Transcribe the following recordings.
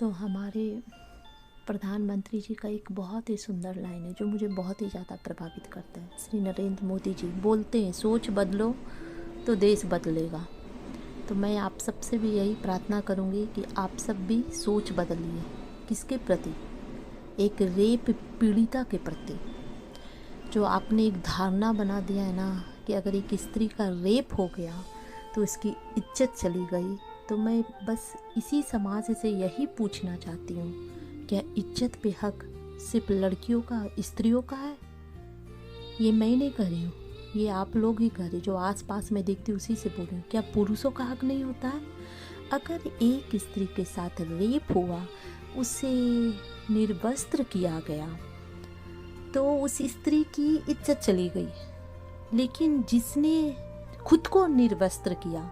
तो हमारे प्रधानमंत्री जी का एक बहुत ही सुंदर लाइन है जो मुझे बहुत ही ज़्यादा प्रभावित करता है। श्री नरेंद्र मोदी जी बोलते हैं, सोच बदलो तो देश बदलेगा। तो मैं आप सबसे भी यही प्रार्थना करूंगी कि आप सब भी सोच बदलिए। किसके प्रति? एक रेप पीड़िता के प्रति। जो आपने एक धारणा बना दिया है ना कि अगर एक स्त्री का रेप हो गया तो उसकी इज्जत चली गई। तो मैं बस इसी समाज से यही पूछना चाहती हूँ, क्या इज्जत पे हक सिर्फ लड़कियों का, स्त्रियों का है? ये मैं नहीं कह रही हूँ, ये आप लोग ही कह रहे, जो आस पास में देखती उसी से बोल रही हूँ। क्या पुरुषों का हक नहीं होता है? अगर एक स्त्री के साथ रेप हुआ, उसे निर्वस्त्र किया गया, तो उस स्त्री की इज्जत चली गई। लेकिन जिसने खुद को निर्वस्त्र किया,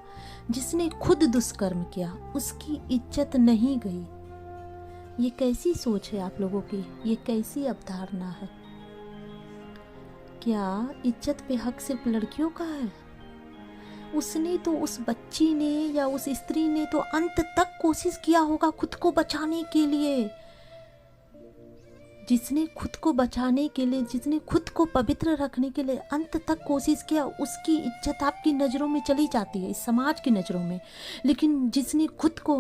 जिसने खुद दुष्कर्म किया, उसकी इज्जत नहीं गई। ये कैसी सोच है आप लोगों की? ये कैसी अवधारणा है? क्या इज्जत पे हक सिर्फ लड़कियों का है? उसने तो, उस बच्ची ने या उस स्त्री ने तो अंत तक कोशिश किया होगा खुद को बचाने के लिए। जिसने खुद को बचाने के लिए, जिसने खुद को पवित्र रखने के लिए अंत तक कोशिश किया, उसकी इज्जत आपकी नज़रों में चली जाती है, इस समाज की नज़रों में। लेकिन जिसने खुद को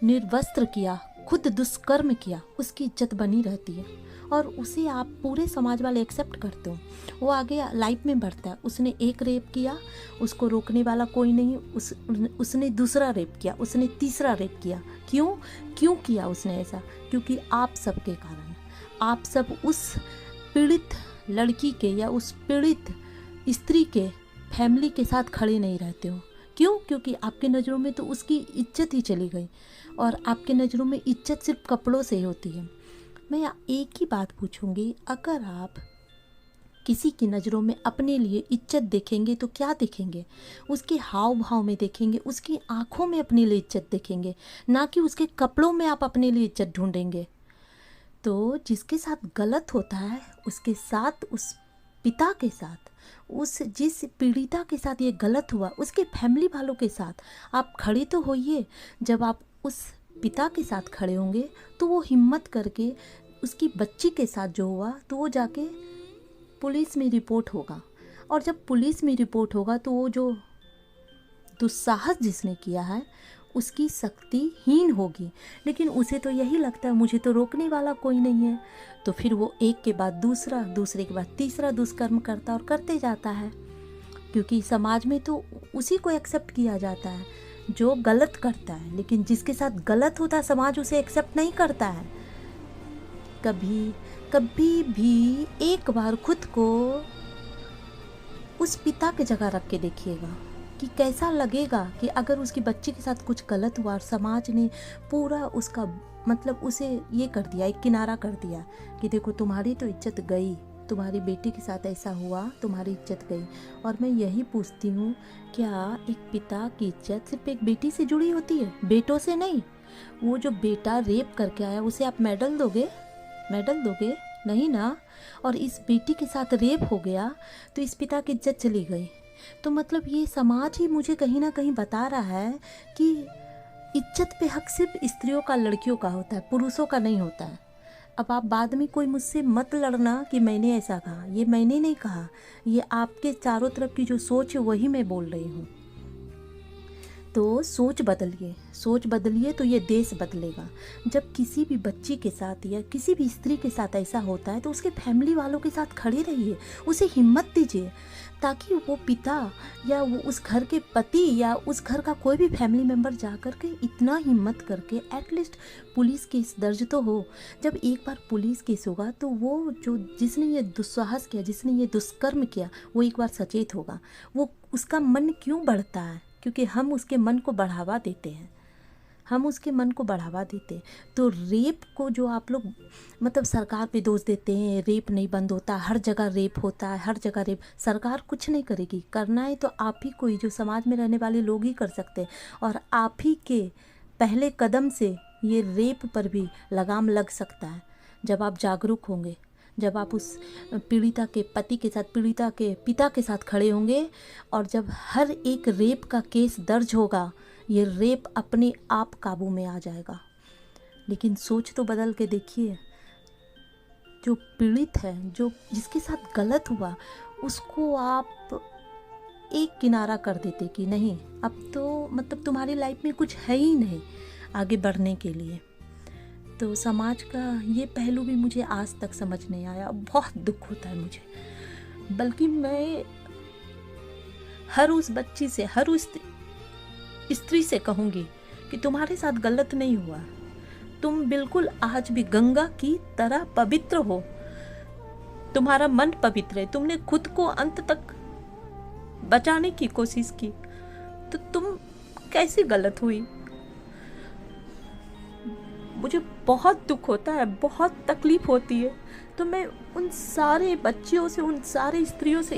निर्वस्त्र किया, खुद दुष्कर्म किया, उसकी इज्जत बनी रहती है और उसे आप पूरे समाज वाले एक्सेप्ट करते हो। वो आगे लाइफ में बढ़ता है। उसने एक रेप किया, उसको रोकने वाला कोई नहीं। उसने दूसरा रेप किया, उसने तीसरा रेप किया। क्यों किया उसने ऐसा? क्योंकि आप सबके कारण। आप सब उस पीड़ित लड़की के या उस पीड़ित स्त्री के फैमिली के साथ खड़े नहीं रहते हो। क्यों? क्योंकि आपके नज़रों में तो उसकी इज्जत ही चली गई और आपके नज़रों में इज्जत सिर्फ कपड़ों से ही होती है। मैं एक ही बात पूछूंगी, अगर आप किसी की नज़रों में अपने लिए इज्जत देखेंगे तो क्या देखेंगे? उसके हाव भाव में देखेंगे, उसकी आंखों में अपने लिए इज्जत देखेंगे, ना कि उसके कपड़ों में आप अपने लिए इज्जत ढूंढेंगे। तो जिसके साथ गलत होता है, उसके साथ, उस पिता के साथ, उस जिस पीड़िता के साथ ये गलत हुआ, उसके फैमिली वालों के साथ आप खड़े तो होइए। जब आप उस पिता के साथ खड़े होंगे तो वो हिम्मत करके उसकी बच्ची के साथ जो हुआ तो वो जाके पुलिस में रिपोर्ट होगा। और जब पुलिस में रिपोर्ट होगा तो वो जो दुस्साहस जिसने किया है उसकी शक्तिहीन होगी। लेकिन उसे तो यही लगता है, मुझे तो रोकने वाला कोई नहीं है। तो फिर वो एक के बाद दूसरा, दूसरे के बाद तीसरा दुष्कर्म करता और करते जाता है। क्योंकि समाज में तो उसी को एक्सेप्ट किया जाता है जो गलत करता है। लेकिन जिसके साथ गलत होता है, समाज उसे एक्सेप्ट नहीं करता है। कभी भी एक बार खुद को उस पिता की जगह रख के देखिएगा कि कैसा लगेगा कि अगर उसकी बच्ची के साथ कुछ गलत हुआ और समाज ने पूरा उसका मतलब उसे ये कर दिया, एक किनारा कर दिया कि देखो तुम्हारी तो इज्जत गई, तुम्हारी बेटी के साथ ऐसा हुआ, तुम्हारी इज्जत गई। और मैं यही पूछती हूँ, क्या एक पिता की इज्जत सिर्फ एक बेटी से जुड़ी होती है, बेटों से नहीं? वो जो बेटा रेप करके आया उसे आप मेडल दोगे? नहीं ना। और इस बेटी के साथ रेप हो गया तो इस पिता की इज्जत चली गई। तो मतलब ये समाज ही मुझे कहीं ना कहीं बता रहा है कि इज्जत पे हक सिर्फ स्त्रियों का, लड़कियों का होता है, पुरुषों का नहीं होता है। अब आप बाद में कोई मुझसे मत लड़ना कि मैंने ऐसा कहा। ये मैंने नहीं कहा, ये आपके चारों तरफ की जो सोच है वही मैं बोल रही हूँ। तो सोच बदलिए तो ये देश बदलेगा। जब किसी भी बच्ची के साथ या किसी भी स्त्री के साथ ऐसा होता है तो उसके फैमिली वालों के साथ खड़े रहिए, उसे हिम्मत दीजिए, ताकि वो पिता या वो उस घर के पति या उस घर का कोई भी फैमिली मेम्बर जा कर के इतना हिम्मत करके एटलीस्ट पुलिस केस दर्ज तो हो। जब एक बार पुलिस केस होगा तो वो जो जिसने ये दुस्साहस किया, जिसने ये दुष्कर्म किया, वो एक बार सचेत होगा। वो उसका मन क्यों बढ़ता है? क्योंकि हम उसके मन को बढ़ावा देते हैं, तो रेप को जो आप लोग मतलब सरकार पे दोष देते हैं, रेप नहीं बंद होता, हर जगह रेप होता है, हर जगह रेप। सरकार कुछ नहीं करेगी, करना है तो आप ही कोई जो समाज में रहने वाले लोग ही कर सकते हैं। और आप ही के पहले कदम से ये रेप पर भी लगाम लग सकता है जब आप जागरूक होंगे, जब आप उस पीड़िता के पति के साथ, पीड़िता के पिता के साथ खड़े होंगे। और जब हर एक रेप का केस दर्ज होगा, ये रेप अपने आप काबू में आ जाएगा। लेकिन सोच तो बदल के देखिए, जो पीड़ित है, जो जिसके साथ गलत हुआ, उसको आप एक किनारा कर देते कि नहीं, अब तो मतलब तुम्हारी लाइफ में कुछ है ही नहीं आगे बढ़ने के लिए। तो समाज का ये पहलू भी मुझे आज तक समझ नहीं आया, बहुत दुख होता है मुझे। बल्कि मैं हर उस बच्ची से, हर उस स्त्री से कहूँगी कि तुम्हारे साथ गलत नहीं हुआ, तुम बिल्कुल आज भी गंगा की तरह पवित्र हो, तुम्हारा मन पवित्र है, तुमने खुद को अंत तक बचाने की कोशिश की, तो तुम कैसी गलत हुई। मुझे बहुत दुख होता है, बहुत तकलीफ होती है। तो मैं उन सारे बच्चियों से, उन सारे स्त्रियों से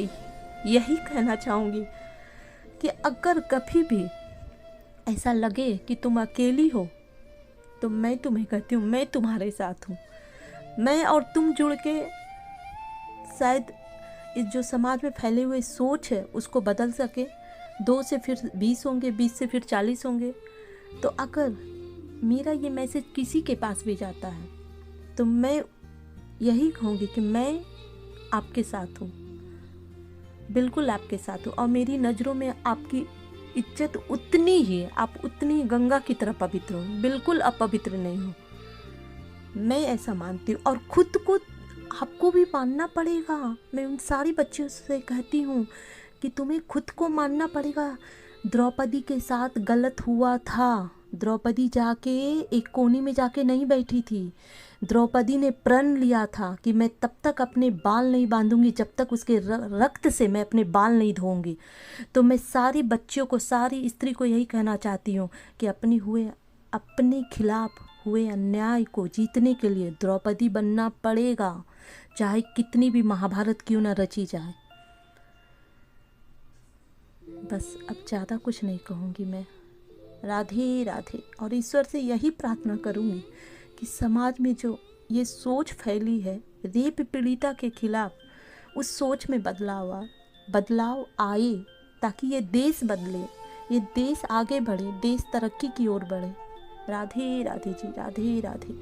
यही कहना चाहूँगी कि अगर कभी भी ऐसा लगे कि तुम अकेली हो, तो मैं तुम्हें कहती हूँ, मैं तुम्हारे साथ हूँ। मैं और तुम जुड़ के शायद इस जो समाज में फैले हुए सोच है उसको बदल सके। 2 से फिर 20 होंगे, 20 से फिर 40 होंगे। तो अगर मेरा ये मैसेज किसी के पास भी जाता है तो मैं यही कहूँगी कि मैं आपके साथ हूँ, बिल्कुल आपके साथ हूँ। और मेरी नज़रों में आपकी इज्जत उतनी ही है, आप उतनी गंगा की तरह पवित्र हो, बिल्कुल अपवित्र नहीं हो। मैं ऐसा मानती हूँ और खुद को आपको भी मानना पड़ेगा। मैं उन सारी बच्चियों से कहती हूँ कि तुम्हें खुद को मानना पड़ेगा। द्रौपदी के साथ गलत हुआ था। द्रौपदी जाके एक कोने में जाके नहीं बैठी थी। द्रौपदी ने प्रण लिया था कि मैं तब तक अपने बाल नहीं बांधूंगी जब तक उसके रक्त से मैं अपने बाल नहीं धोऊंगी। तो मैं सारी बच्चियों को, सारी स्त्री को यही कहना चाहती हूँ कि अपने खिलाफ हुए अन्याय को जीतने के लिए द्रौपदी बनना पड़ेगा, चाहे कितनी भी महाभारत क्यों न रची जाए। बस अब ज़्यादा कुछ नहीं कहूँगी मैं। राधे राधे। और ईश्वर से यही प्रार्थना करूँगी कि समाज में जो ये सोच फैली है रेप पीड़िता के खिलाफ, उस सोच में बदलाव आए, ताकि ये देश बदले, ये देश आगे बढ़े, देश तरक्की की ओर बढ़े। राधे राधे जी, राधे राधे।